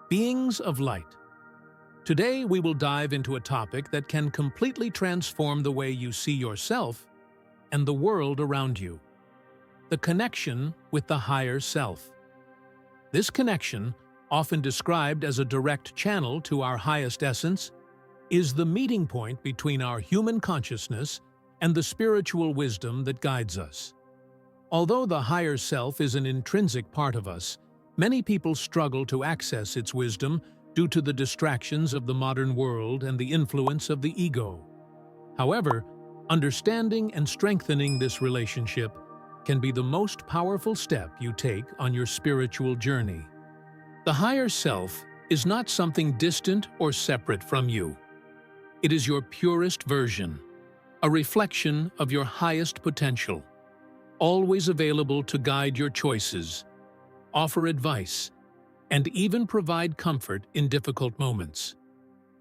Beings of light. Today we will dive into a topic that can completely transform the way you see yourself and the world around you. The connection with the higher self. This connection, often described as a direct channel to our highest essence, is the meeting point between our human consciousness and the spiritual wisdom that guides us. Although the higher self is an intrinsic part of us, many people struggle to access its wisdom due to the distractions of the modern world and the influence of the ego. However, understanding and strengthening this relationship can be the most powerful step you take on your spiritual journey. The higher self is not something distant or separate from you. It is your purest version, a reflection of your highest potential, always available to guide your choices, offer advice, and even provide comfort in difficult moments.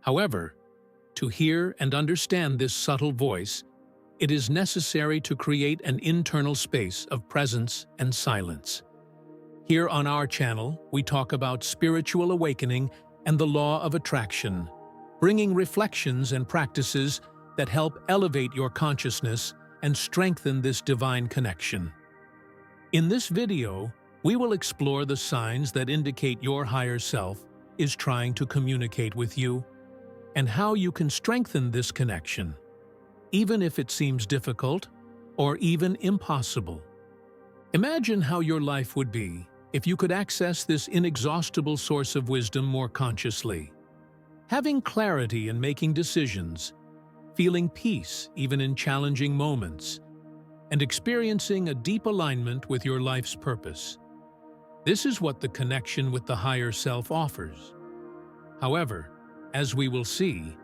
However, to hear and understand this subtle voice, it is necessary to create an internal space of presence and silence. Here on our channel, we talk about spiritual awakening and the law of attraction, bringing reflections and practices that help elevate your consciousness and strengthen this divine connection. In this video, we will explore the signs that indicate your higher self is trying to communicate with you and how you can strengthen this connection, even if it seems difficult or even impossible. Imagine how your life would be if you could access this inexhaustible source of wisdom more consciously, having clarity in making decisions, feeling peace even in challenging moments, and experiencing a deep alignment with your life's purpose. This is what the connection with the higher self offers. However, as we will see,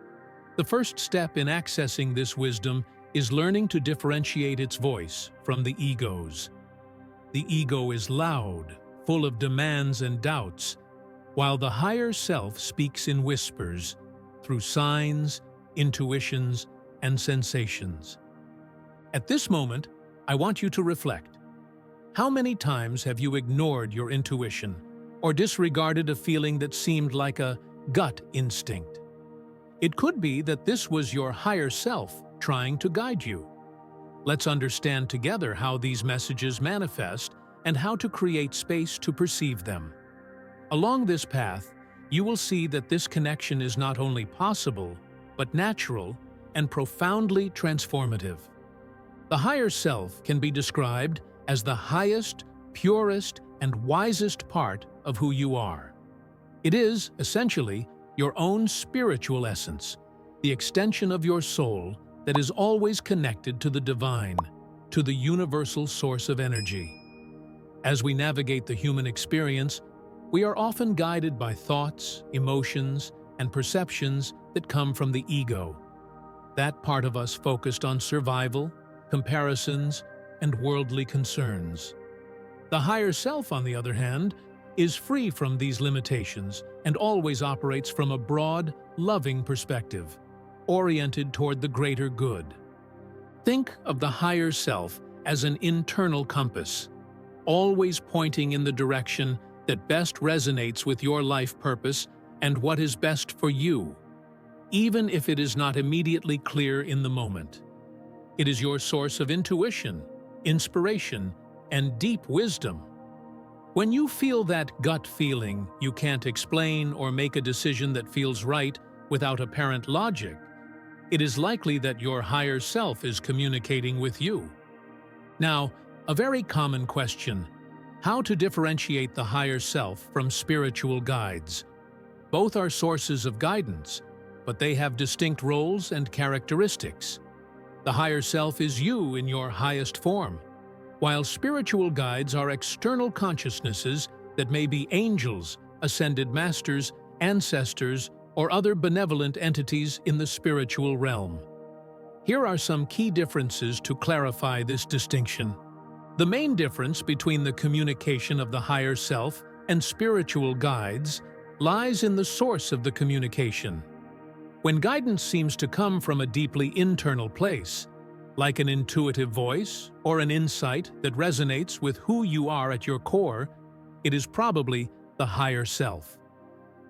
the first step in accessing this wisdom is learning to differentiate its voice from the ego's. The ego is loud, full of demands and doubts, while the higher self speaks in whispers, through signs, intuitions, and sensations. At this moment, I want you to reflect. How many times have you ignored your intuition or disregarded a feeling that seemed like a gut instinct? It could be that this was your higher self trying to guide you. Let's understand together how these messages manifest and how to create space to perceive them. Along this path, you will see that this connection is not only possible, but natural and profoundly transformative. The higher self can be described as the highest, purest, and wisest part of who you are. It is, essentially, your own spiritual essence, the extension of your soul that is always connected to the divine, to the universal source of energy. As we navigate the human experience, we are often guided by thoughts, emotions, and perceptions that come from the ego, that part of us focused on survival, comparisons, and worldly concerns. The higher self, on the other hand, is free from these limitations and always operates from a broad, loving perspective, oriented toward the greater good. Think of the higher self as an internal compass, always pointing in the direction that best resonates with your life purpose and what is best for you, even if it is not immediately clear in the moment. It is your source of intuition, inspiration, and deep wisdom. When you feel that gut feeling you can't explain or make a decision that feels right without apparent logic, it is likely that your higher self is communicating with you. Now, a very common question: how to differentiate the higher self from spiritual guides? Both are sources of guidance, but they have distinct roles and characteristics. The higher self is you in your highest form, while spiritual guides are external consciousnesses that may be angels, ascended masters, ancestors, or other benevolent entities in the spiritual realm. Here are some key differences to clarify this distinction. The main difference between the communication of the higher self and spiritual guides lies in the source of the communication. When guidance seems to come from a deeply internal place, like an intuitive voice or an insight that resonates with who you are at your core, it is probably the higher self.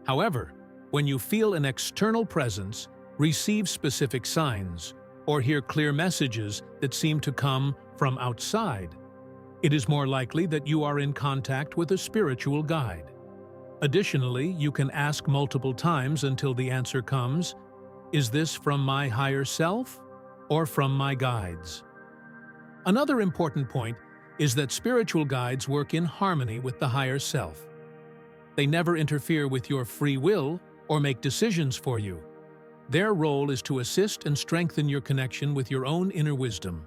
However, when you feel an external presence, receive specific signs, or hear clear messages that seem to come from outside, it is more likely that you are in contact with a spiritual guide. Additionally, you can ask multiple times until the answer comes, "Is this from my higher self or from my guides?" Another important point is that spiritual guides work in harmony with the higher self. They never interfere with your free will or make decisions for you. Their role is to assist and strengthen your connection with your own inner wisdom.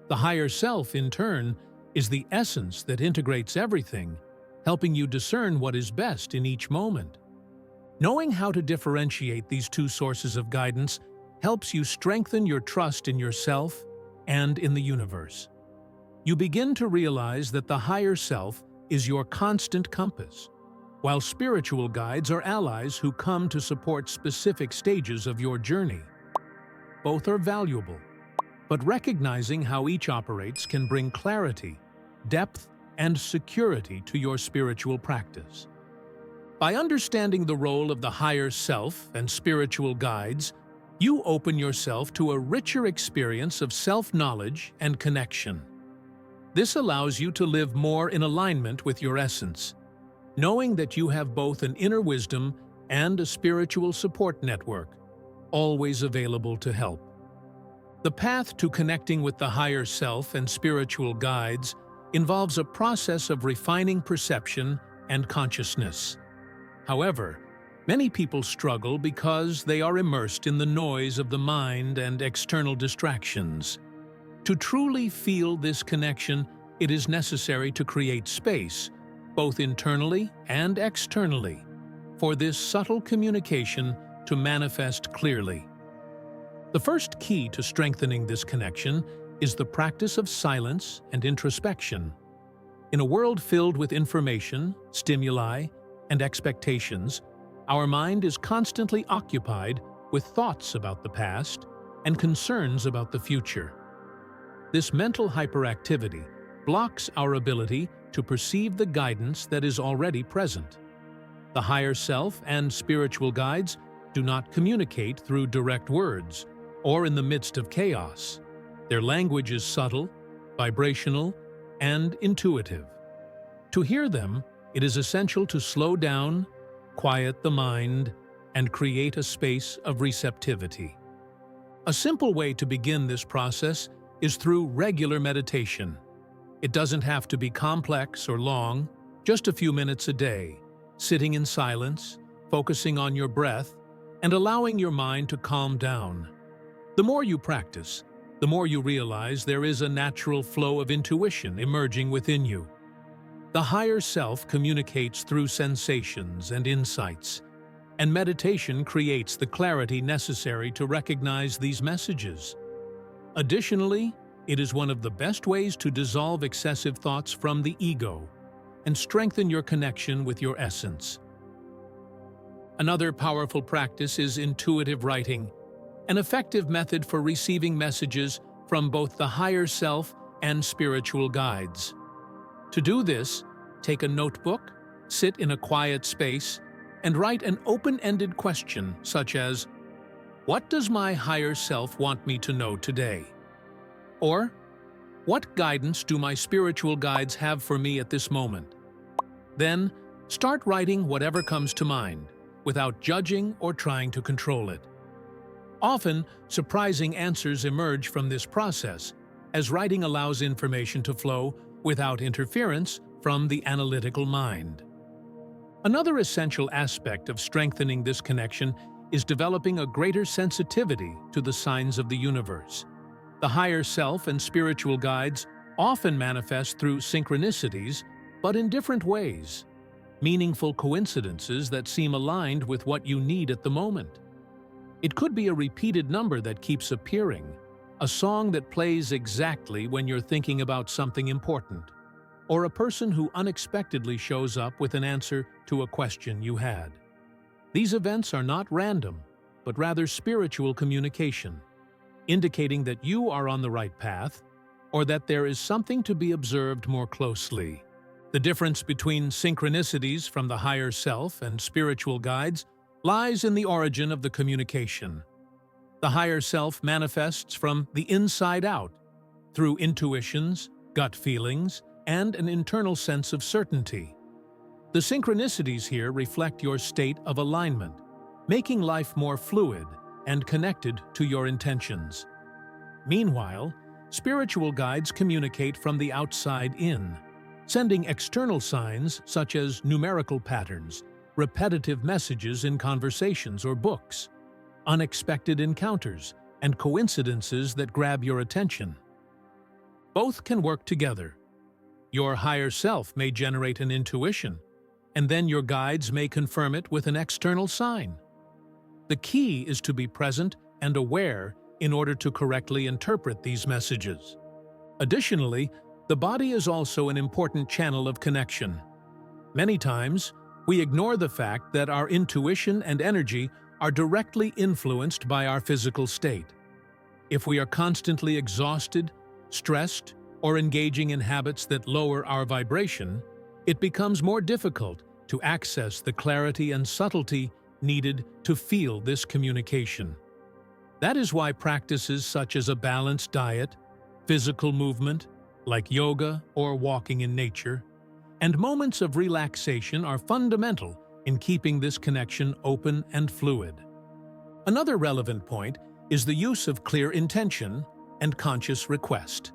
The higher self, in turn, is the essence that integrates everything, helping you discern what is best in each moment. Knowing how to differentiate these two sources of guidance helps you strengthen your trust in yourself and in the universe. You begin to realize that the higher self is your constant compass, while spiritual guides are allies who come to support specific stages of your journey. Both are valuable, but recognizing how each operates can bring clarity, depth, and security to your spiritual practice. By understanding the role of the higher self and spiritual guides, you open yourself to a richer experience of self-knowledge and connection. This allows you to live more in alignment with your essence, knowing that you have both an inner wisdom and a spiritual support network, always available to help. The path to connecting with the higher self and spiritual guides involves a process of refining perception and consciousness. However, many people struggle because they are immersed in the noise of the mind and external distractions. To truly feel this connection, it is necessary to create space, both internally and externally, for this subtle communication to manifest clearly. The first key to strengthening this connection is the practice of silence and introspection. In a world filled with information, stimuli, and expectations, our mind is constantly occupied with thoughts about the past and concerns about the future. This mental hyperactivity blocks our ability to perceive the guidance that is already present. The higher self and spiritual guides do not communicate through direct words or in the midst of chaos. Their language is subtle, vibrational, and intuitive. To hear them, it is essential to slow down, quiet the mind, and create a space of receptivity. A simple way to begin this process is through regular meditation. It doesn't have to be complex or long, just a few minutes a day, sitting in silence, focusing on your breath, and allowing your mind to calm down. The more you practice, the more you realize there is a natural flow of intuition emerging within you. The higher self communicates through sensations and insights, and meditation creates the clarity necessary to recognize these messages. Additionally, it is one of the best ways to dissolve excessive thoughts from the ego and strengthen your connection with your essence. Another powerful practice is intuitive writing, an effective method for receiving messages from both the higher self and spiritual guides. To do this, take a notebook, sit in a quiet space, and write an open-ended question such as, "What does my higher self want me to know today?" Or, "What guidance do my spiritual guides have for me at this moment?" Then, start writing whatever comes to mind, without judging or trying to control it. Often, surprising answers emerge from this process, as writing allows information to flow without interference from the analytical mind. Another essential aspect of strengthening this connection is developing a greater sensitivity to the signs of the universe. The higher self and spiritual guides often manifest through synchronicities, but in different ways. Meaningful coincidences that seem aligned with what you need at the moment. It could be a repeated number that keeps appearing, a song that plays exactly when you're thinking about something important, or a person who unexpectedly shows up with an answer to a question you had. These events are not random, but rather spiritual communication, indicating that you are on the right path or that there is something to be observed more closely. The difference between synchronicities from the higher self and spiritual guides lies in the origin of the communication. The higher self manifests from the inside out, through intuitions, gut feelings, and an internal sense of certainty. The synchronicities here reflect your state of alignment, making life more fluid and connected to your intentions. Meanwhile, spiritual guides communicate from the outside in, sending external signs such as numerical patterns, repetitive messages in conversations or books, unexpected encounters, and coincidences that grab your attention. Both can work together. Your higher self may generate an intuition, and then your guides may confirm it with an external sign. The key is to be present and aware in order to correctly interpret these messages. Additionally, the body is also an important channel of connection. Many times, we ignore the fact that our intuition and energy are directly influenced by our physical state. If we are constantly exhausted, stressed, or engaging in habits that lower our vibration, it becomes more difficult to access the clarity and subtlety needed to feel this communication. That is why practices such as a balanced diet, physical movement, like yoga or walking in nature, and moments of relaxation are fundamental in keeping this connection open and fluid. Another relevant point is the use of clear intention and conscious request.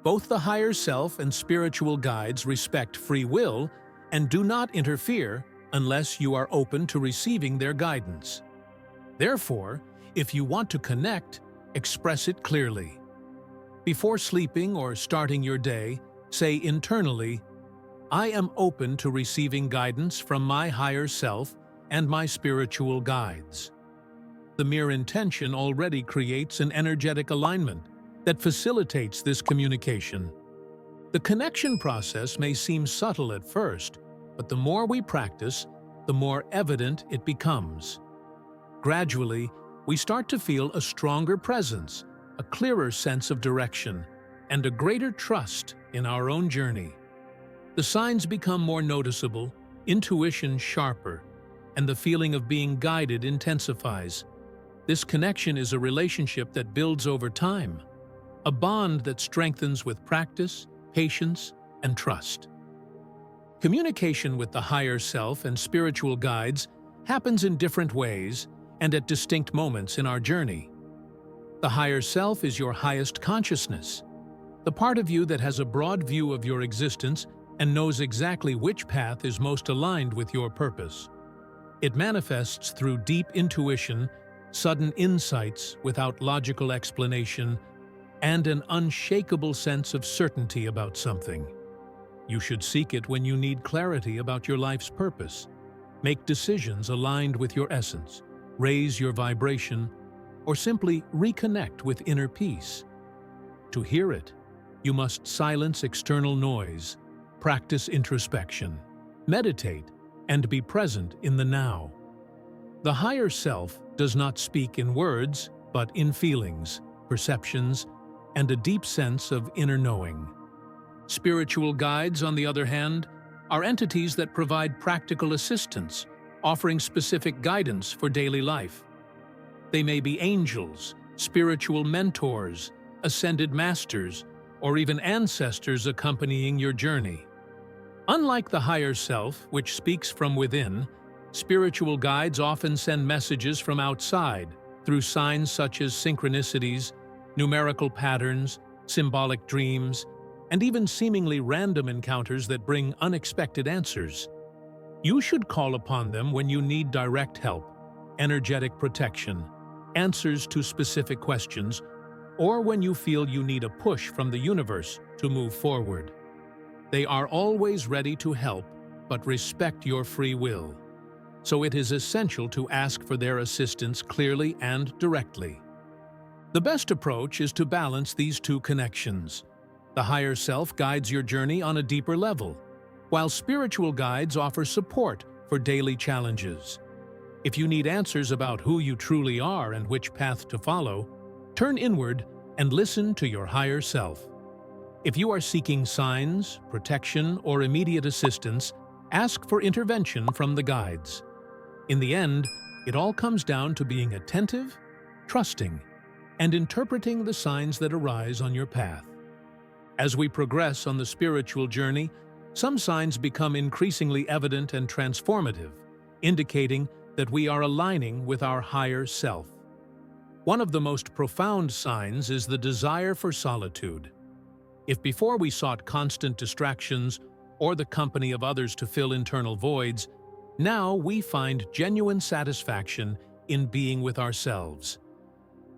Both the higher self and spiritual guides respect free will and do not interfere unless you are open to receiving their guidance. Therefore, if you want to connect, express it clearly. Before sleeping or starting your day, say internally, "I am open to receiving guidance from my higher self and my spiritual guides." The mere intention already creates an energetic alignment that facilitates this communication. The connection process may seem subtle at first, but the more we practice, the more evident it becomes. Gradually, we start to feel a stronger presence, a clearer sense of direction, and a greater trust in our own journey. The signs become more noticeable, intuition sharper, and the feeling of being guided intensifies. This connection is a relationship that builds over time, a bond that strengthens with practice, patience, and trust. Communication with the higher self and spiritual guides happens in different ways and at distinct moments in our journey. The higher self is your highest consciousness, the part of you that has a broad view of your existence and knows exactly which path is most aligned with your purpose. It manifests through deep intuition, sudden insights without logical explanation, and an unshakable sense of certainty about something. You should seek it when you need clarity about your life's purpose, make decisions aligned with your essence, raise your vibration, or simply reconnect with inner peace. To hear it, you must silence external noise, practice introspection, meditate, and be present in the now. The higher self does not speak in words, but in feelings, perceptions, and a deep sense of inner knowing. Spiritual guides, on the other hand, are entities that provide practical assistance, offering specific guidance for daily life. They may be angels, spiritual mentors, ascended masters, or even ancestors accompanying your journey. Unlike the higher self, which speaks from within, spiritual guides often send messages from outside through signs such as synchronicities, numerical patterns, symbolic dreams, and even seemingly random encounters that bring unexpected answers. You should call upon them when you need direct help, energetic protection, answers to specific questions, or when you feel you need a push from the universe to move forward. They are always ready to help, but respect your free will. So it is essential to ask for their assistance clearly and directly. The best approach is to balance these two connections. The higher self guides your journey on a deeper level, while spiritual guides offer support for daily challenges. If you need answers about who you truly are and which path to follow, turn inward and listen to your higher self. If you are seeking signs, protection, or immediate assistance, ask for intervention from the guides. In the end, it all comes down to being attentive, trusting, and interpreting the signs that arise on your path. As we progress on the spiritual journey, some signs become increasingly evident and transformative, indicating that we are aligning with our higher self. One of the most profound signs is the desire for solitude. If before we sought constant distractions or the company of others to fill internal voids, now we find genuine satisfaction in being with ourselves.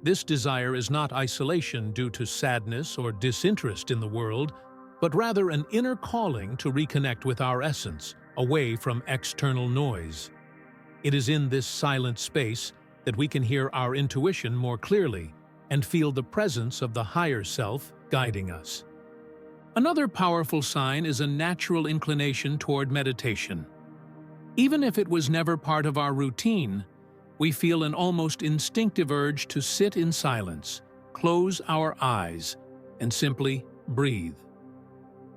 This desire is not isolation due to sadness or disinterest in the world, but rather an inner calling to reconnect with our essence, away from external noise. It is in this silent space that we can hear our intuition more clearly and feel the presence of the higher self guiding us. Another powerful sign is a natural inclination toward meditation. Even if it was never part of our routine, we feel an almost instinctive urge to sit in silence, close our eyes, and simply breathe.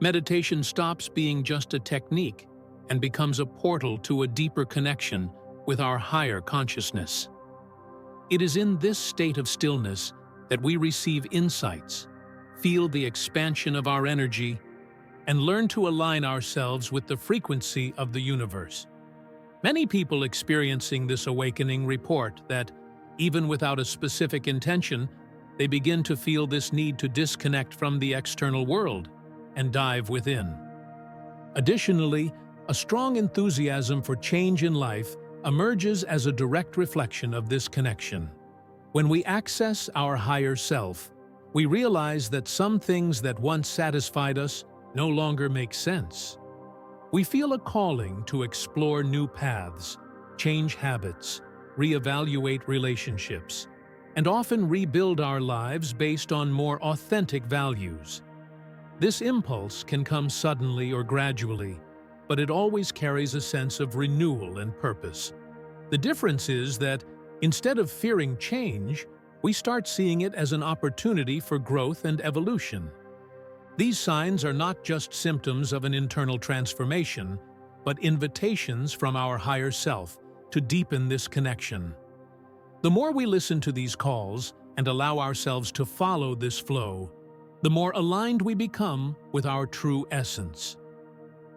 Meditation stops being just a technique and becomes a portal to a deeper connection with our higher consciousness. It is in this state of stillness that we receive insights, feel the expansion of our energy, and learn to align ourselves with the frequency of the universe. Many people experiencing this awakening report that, even without a specific intention, they begin to feel this need to disconnect from the external world and dive within. Additionally, a strong enthusiasm for change in life emerges as a direct reflection of this connection. When we access our higher self, we realize that some things that once satisfied us no longer make sense. We feel a calling to explore new paths, change habits, reevaluate relationships, and often rebuild our lives based on more authentic values. This impulse can come suddenly or gradually, but it always carries a sense of renewal and purpose. The difference is that, instead of fearing change, we start seeing it as an opportunity for growth and evolution. These signs are not just symptoms of an internal transformation, but invitations from our higher self to deepen this connection. The more we listen to these calls and allow ourselves to follow this flow, the more aligned we become with our true essence.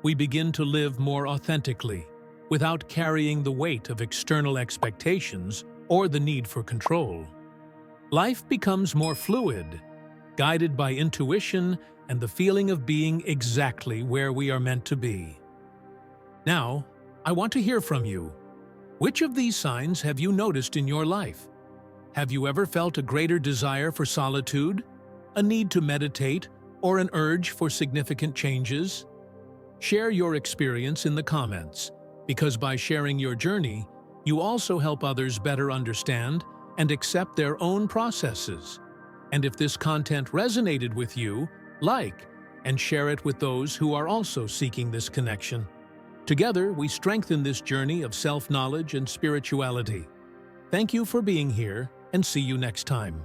We begin to live more authentically, without carrying the weight of external expectations or the need for control. Life becomes more fluid, guided by intuition and the feeling of being exactly where we are meant to be. Now, I want to hear from you. Which of these signs have you noticed in your life? Have you ever felt a greater desire for solitude, a need to meditate, or an urge for significant changes? Share your experience in the comments, because by sharing your journey, you also help others better understand and accept their own processes. And if this content resonated with you, like and share it with those who are also seeking this connection. Together, we strengthen this journey of self-knowledge and spirituality. Thank you for being here, and see you next time.